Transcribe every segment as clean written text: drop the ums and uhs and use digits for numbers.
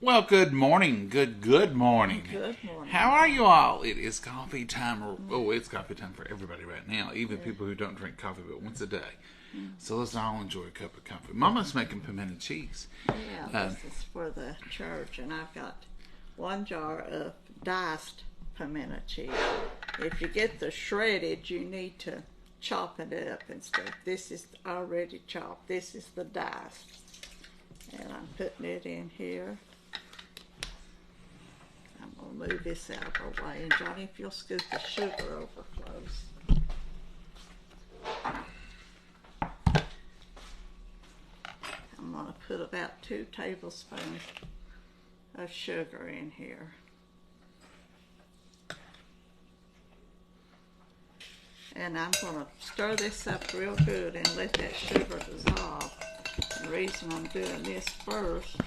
Well, good morning. Good morning. Good morning. How are you all? It is coffee time. It's coffee time for everybody right now, even people who don't drink coffee but once a day. So let's all enjoy a cup of coffee. Mama's making pimento cheese. Yeah, this is for the church, and I've got 1 jar of diced pimento cheese. If you get the shredded, you need to chop it up and stuff. This is already chopped. This is the diced. And I'm putting it in here. I'm going to move this out of the way. And Johnny, if you'll scoop the sugar over close. I'm going to put about 2 tablespoons of sugar in here. And I'm going to stir this up real good and let that sugar dissolve. The reason I'm doing this first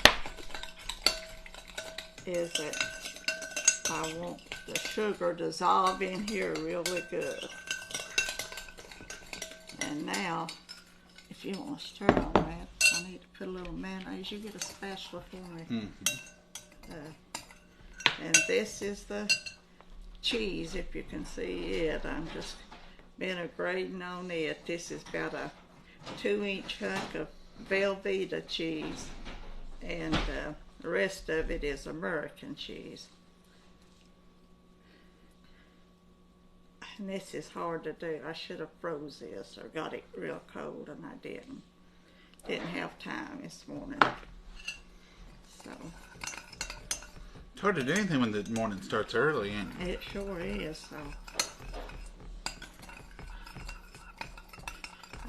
is that I want the sugar dissolve in here really good. And now, if you want to stir on that, I need to put a little mayonnaise. You get a spatula for me. And this is the cheese, if you can see it. I'm just vinaigreting on it. This is about a 2-inch hunk of Velveeta cheese, and the rest of it is American cheese. And this is hard to do. I should have froze this or got it real cold, and I didn't. Didn't have time this morning. So It's hard to do anything when the morning starts early, ain't it? it sure is. So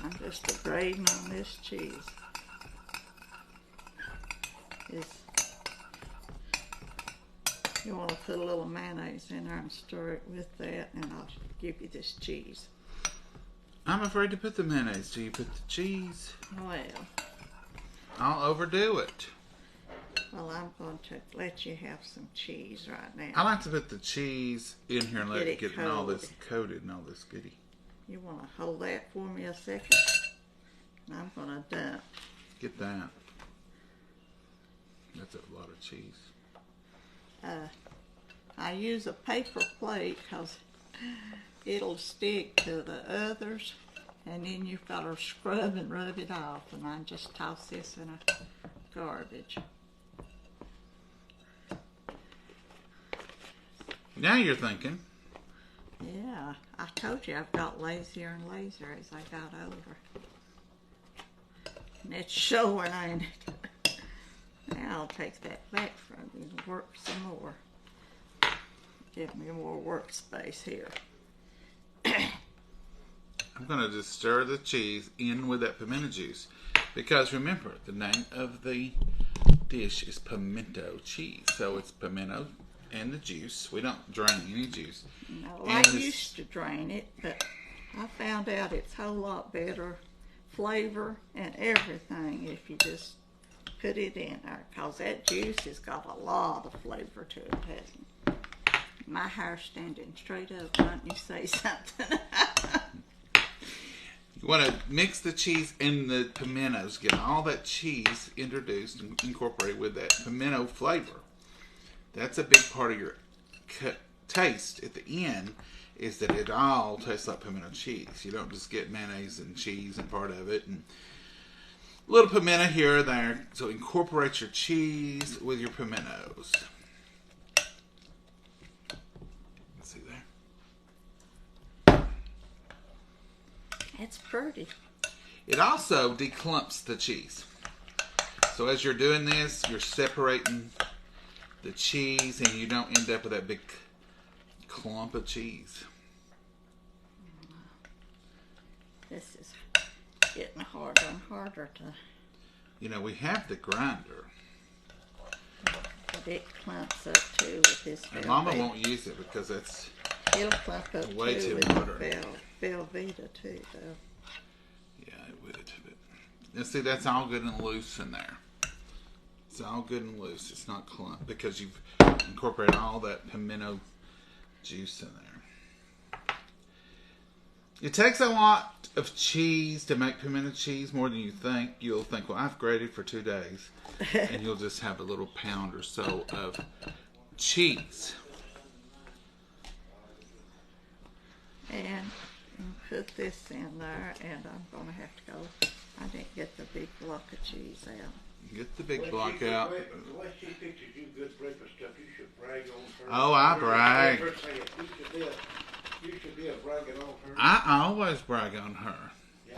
I'm just grating on this cheese. You want to put a little mayonnaise in there and stir it with that, and I'll give you this cheese. I'm afraid to put the mayonnaise. Do you put the cheese? Well, I'll overdo it. I'm going to let you have some cheese right now. I like to put the cheese in here and let it get all coated. this coated and all this goody. You want to hold that for me a second? And I'm going to dump. Get that. That's a lot of cheese. I use a paper plate because it'll stick to the others, and then you've got to scrub and rub it off, and I just toss this in a garbage. Now you're thinking. Yeah, I told you I've got lazier and lazier as I got older. And it's showing, ain't it? Now I'll take that back from you and work some more. Give me more workspace here. I'm going to just stir the cheese in with that pimento juice. Because remember, the name of the dish is pimento cheese. So it's pimento and the juice. We don't drain any juice. No, I used to drain it, but I found out it's a whole lot better flavor and everything if you just put it in there. Because that juice has got a lot of flavor to it, hasn't it? My hair's standing straight up. Why don't you say something? You want to mix the cheese and the pimentos, get all that cheese introduced and incorporated with that pimento flavor. That's a big part of your taste at the end, is that it all tastes like pimento cheese. You don't just get mayonnaise and cheese and part of it, and a little pimento here or there. So incorporate your cheese with your pimentos. See there? It's pretty. It also declumps the cheese. So as you're doing this, you're separating the cheese, and you don't end up with that big clump of cheese. This is getting harder and harder to. You know, we have the grinder. But it clumps up too with this And Velveeta. Mama won't use it because it's It'll clump up way too too with modern. the Velveeta too, though. Yeah, it would. But and see, that's all good and loose in there. It's all good and loose. It's not clump because you've incorporated all that pimento juice in there. It takes a lot of cheese to make pimento cheese, more than you think. You'll think, well, I've grated for 2 days. And you'll just have a little pound or so of cheese. And put this in there, and I'm going to have to go. I didn't get the big block of cheese out. Get the big block out. The way she pictures you good breakfast stuff, you should brag on her. Oh, I brag. You should be a bragging on her. I always brag on her. Yeah.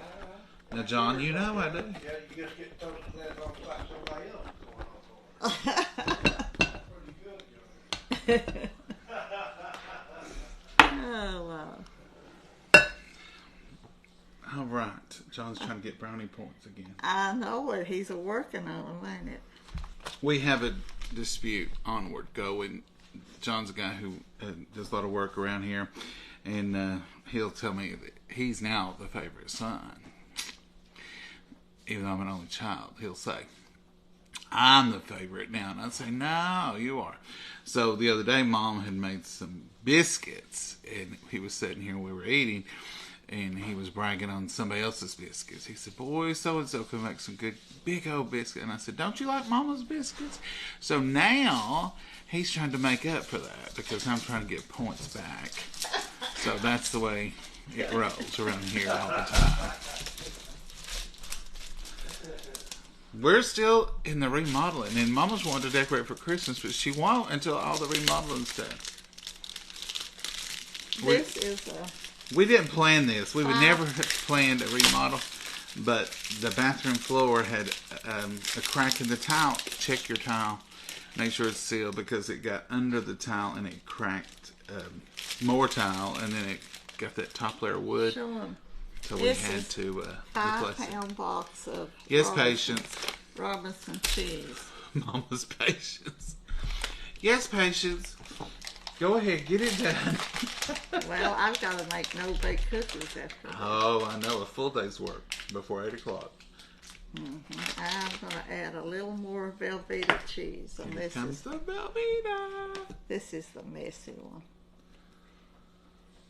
Now, John, you know I do. Yeah, you just get toasted that off like somebody else going on for her. Pretty good, Oh, wow. All right. John's trying to get brownie points again. I know it. He's working on them, ain't it? We have a dispute onward going. John's a guy who does a lot of work around here, and he'll tell me that he's now the favorite son. Even though I'm an only child, he'll say, I'm the favorite now. And I'd say, no, you are. So the other day, Mom had made some biscuits, and he was sitting here, we were eating, and he was bragging on somebody else's biscuits. He said, boy, so-and-so can make some good big old biscuits. And I said, don't you like Mama's biscuits? So now he's trying to make up for that because I'm trying to get points back. So that's the way it rolls around here all the time. We're still in the remodeling, and Mama's wanted to decorate for Christmas, but she won't until all the remodeling's done. This is We didn't plan this. We would never have planned a remodel, but the bathroom floor had a crack in the tile. Check your tile. Make sure it's sealed because it got under the tile and it cracked more tile, and then it got that top layer of wood. show 'em. So we had to replace it. 5-pound box of Yes, Patience. Robinson cheese. Mama's Patience. Yes, Patience. Go ahead, get it done. Well, I've got to make no bake cookies after that. Oh, I know. A full day's work before 8 o'clock. I'm going to add a little more Velveeta cheese. And Here comes the Velveeta. this is the messy one.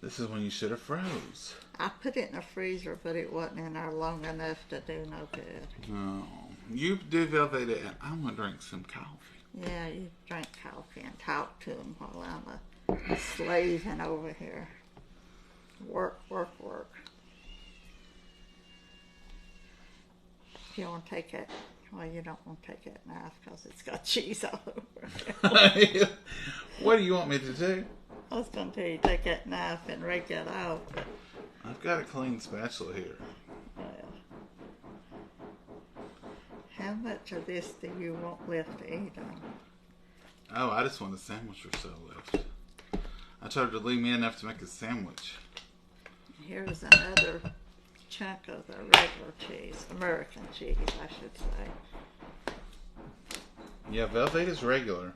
This is when you should have froze. I put it in the freezer, but it wasn't in there long enough to do no good. Oh, you do Velveeta, and I'm going to drink some coffee. Yeah, you drink coffee and talk to them while I'm a slaving over here. Work. You want to take it? Well, you don't want to take that knife because it's got cheese all over. What do you want me to do? I was going to tell you take that knife and rake that off, but I've got a clean spatula here. well, how much of this do you want left to eat on? Oh, I just want a sandwich or so left. I told her to leave me enough to make a sandwich. Here's another chunk of the regular cheese, American cheese, I should say. Yeah, Velveeta's regular.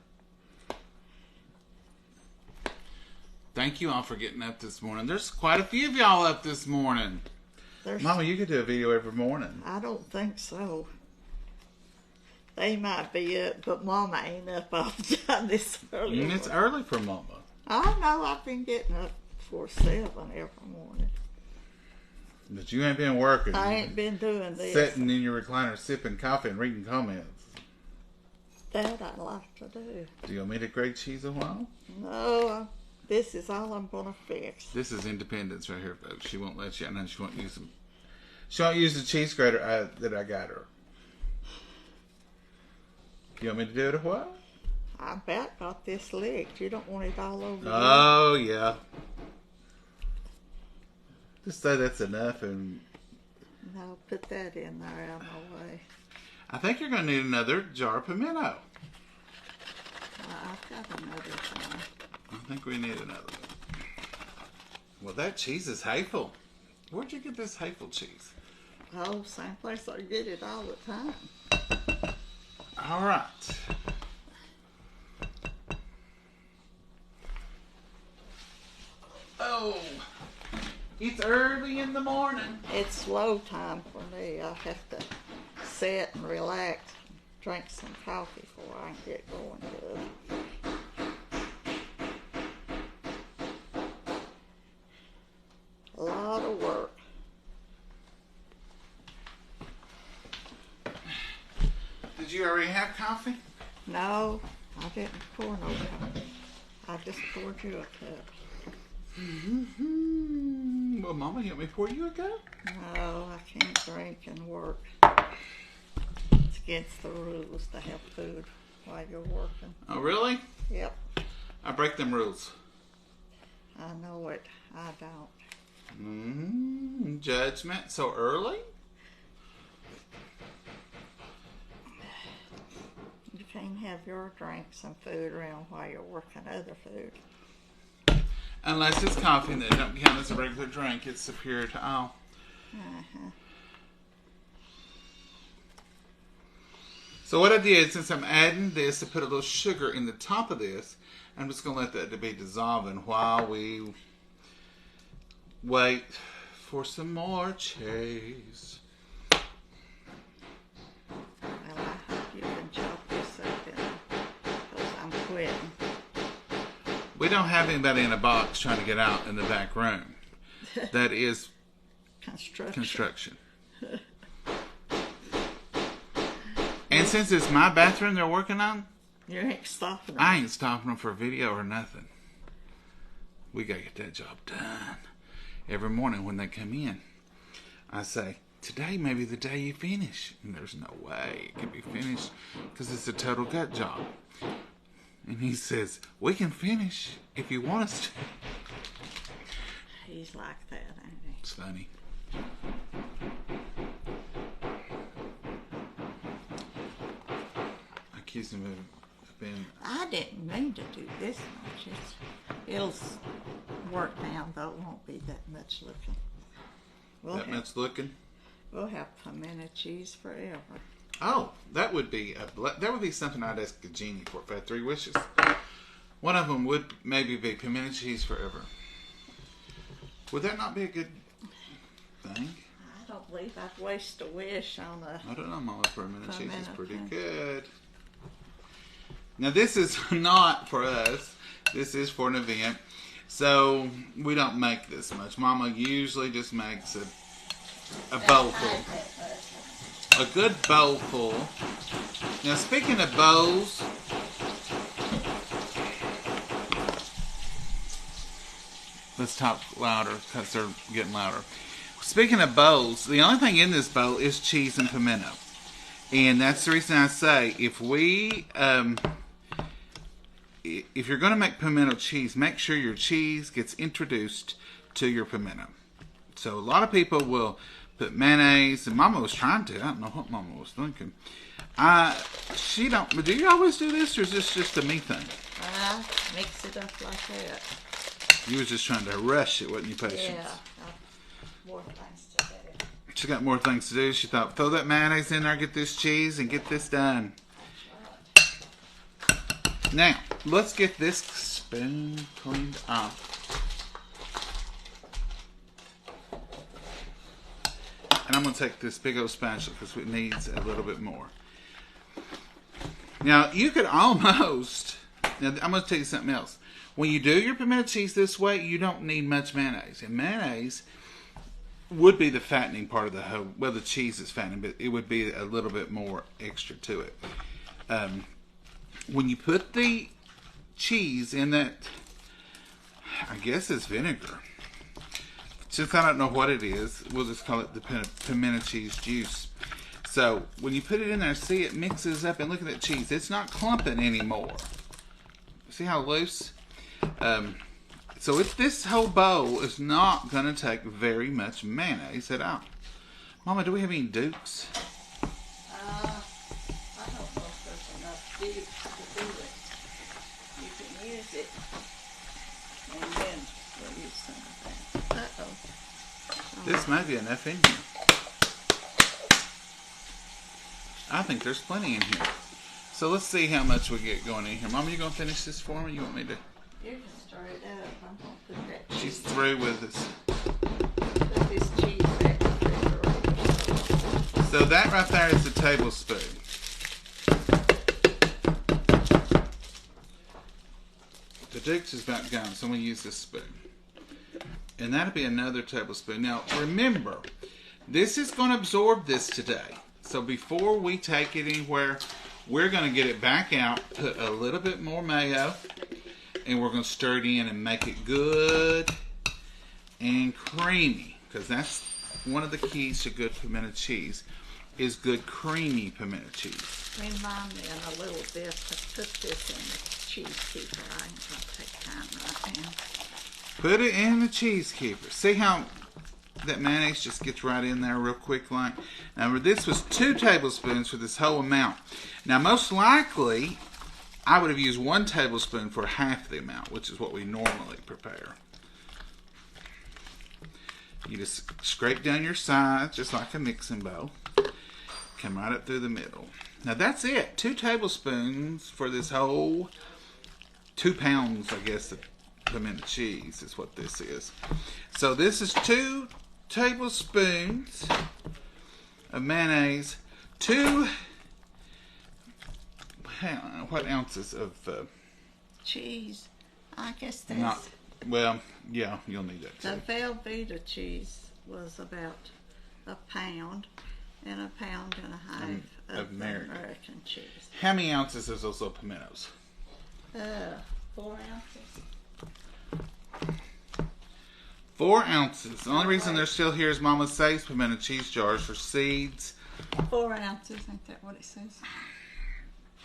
Thank you all for getting up this morning. There's quite a few of y'all up this morning. Mama, you could do a video every morning. I don't think so. They might be up, but Mama ain't up all the time this early. It's early for Mama. I know, I've been getting up before 7 every morning. But you ain't been working. I ain't been doing this. Sitting in your recliner, sipping coffee and reading comments. That I like to do. Do you want me to grate cheese a while? No, this is all I'm going to fix. This is independence right here, folks. She won't let you. And then she won't use them. She won't use the cheese grater that I got her. You want me to do it a while? I about got this licked. You don't want it all over. Oh, yeah. Just say that's enough, and No, put that in there out of my way. I think you're going to need another jar of pimento. I've got another one. I think we need another one. Well, that cheese is hateful. Where'd you get this hateful cheese? Oh, same place I get it all the time. All right. Oh, it's early in the morning. It's slow time for me. I have to sit and relax, drink some coffee before I can get going good. A lot of work. you already have coffee? No, I didn't pour no coffee. I just poured you a cup. Mm-hmm. Well, Mama, help me pour you a cup. No, I can't drink and work. It's against the rules to have food while you're working. Oh, really? Yep. I break them rules. I know it. I don't. Judgment so early? You can't have your drinks and food around while you're working other food. Unless it's coffee, and they don't count as a regular drink. It's superior to all. Uh-huh. So what I did, since I'm adding this, to put a little sugar in the top of this, I'm just going to let that to be dissolving while we wait for some more cheese. Well, I hope you can chop this up because I'm quitting. We don't have anybody in a box trying to get out in the back room. That is construction. And since it's my bathroom they're working on, You ain't stopping. I ain't stopping them for video or nothing. We got to get that job done. Every morning when they come in, I say, today may be the day you finish. And there's no way it can be finished because it's a total gut job. And he says, we can finish if you want us to. He's like that, ain't he? It's funny. I accuse him of being... I didn't mean to do this much. It'll work now, though. It won't be that much looking. much looking? We'll have pimento cheese forever. Oh, that would be something I'd ask a genie for if I had 3 wishes. One of them would maybe be pimento cheese forever. Would that not be a good thing? I don't believe I'd waste a wish on a... I don't know, Mama. Pimento cheese is pretty thing. good. Now, this is not for us. This is for an event. So, we don't make this much. Mama usually just makes a bowl full. A good bowl full. Now, speaking of bowls, let's talk louder because they're getting louder. Speaking of bowls, the only thing in this bowl is cheese and pimento. And that's the reason I say, if you're going to make pimento cheese, make sure your cheese gets introduced to your pimento. So a lot of people will put mayonnaise, and Mama was trying to. I don't know what Mama was thinking. She don't. Do you always do this, or is this just a me thing? Mix it up like that. You was just trying to rush it, wasn't you, Patience? Yeah. More things to do. She got more things to do. She thought, throw that mayonnaise in there, get this cheese, and get this done. Now, let's get this spoon cleaned off. And I'm going to take this big old spatula because it needs a little bit more. Now, you could almost... Now, I'm going to tell you something else. When you do your pimento cheese this way, you don't need much mayonnaise. And mayonnaise would be the fattening part of the whole... Well, the cheese is fattening, but it would be a little bit more extra to it. When you put the cheese in that... I guess it's vinegar. Since I don't know what it is, we'll just call it the pimento cheese juice. So, when you put it in there, see, it mixes up, and look at that cheese. It's not clumping anymore. See how loose? So, this whole bowl is not going to take very much mayonnaise at all. Mama, do we have any Dukes? I don't know if there's enough Dukes to do it. You can use it, and then we'll use some of that. Uh-oh. This may be enough in here. I think there's plenty in here. So let's see how much we get going in here. Mama, you going to finish this for me? You want me to? You can stir it up. I'm going to put that cheese. She's through with us. Put this cheese back in the refrigerator. So that right there is a tablespoon. The Dukes is about gone, so I'm going to use this spoon. And that'll be another tablespoon. Now, remember, this is going to absorb this today. So before we take it anywhere, we're going to get it back out, put a little bit more mayo, and we're going to stir it in and make it good and creamy. Because that's one of the keys to good pimento cheese, is good creamy pimento cheese. Remind me in a little bit to put this in the cheese keeper. I ain't going to take time right now. Put it in the cheese keeper. See how that mayonnaise just gets right in there real quick like. Now this was 2 tablespoons for this whole amount. Now most likely I would have used 1 tablespoon for half the amount, which is what we normally prepare. You just scrape down your sides just like a mixing bowl. Come right up through the middle. Now that's it. 2 tablespoons for this whole 2 pounds, I guess, of pimento cheese is what this is. So this is 2 tablespoons of mayonnaise. 2, what ounces of cheese? I guess that's... Not, well, yeah, you'll need that too. The Velveeta cheese was about a pound and a pound and a half of American cheese. How many ounces is those little pimentos? 4 ounces. 4 ounces. The only reason they're still here is Mama saves pimento cheese jars for seeds. 4 ounces, ain't that what it says?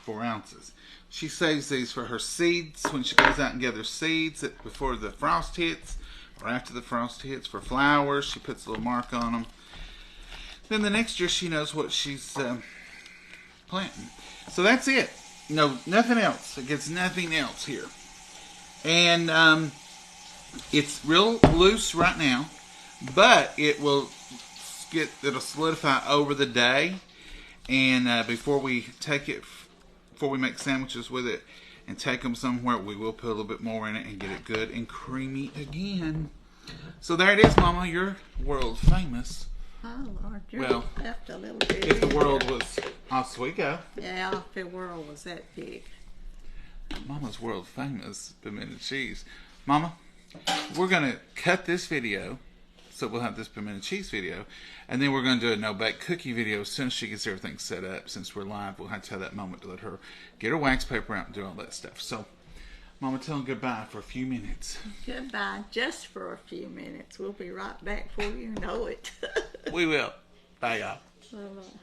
4 ounces. She saves these for her seeds when she goes out and gathers seeds before the frost hits or after the frost hits. For flowers, she puts a little mark on them. Then the next year she knows what she's planting. So that's it. No, nothing else. It gets nothing else here. And it's real loose right now, but it'll solidify over the day. And before we make sandwiches with it and take them somewhere, we will put a little bit more in it and get it good and creamy again. So there it is, Mama. You're world famous. Oh, Lord, you're Well, left a little bit. If the world was Oswego. Yeah, if the world was that big. Mama's world famous pimento cheese. Mama, we're going to cut this video, so we'll have this pimento cheese video, and then we're going to do a no-bake cookie video as soon as she gets everything set up. Since we're live, we'll have to have that moment to let her get her wax paper out and do all that stuff. So, Mama, tell them goodbye for a few minutes. Goodbye, just for a few minutes. We'll be right back before you know it. We will. Bye, y'all. Bye-bye.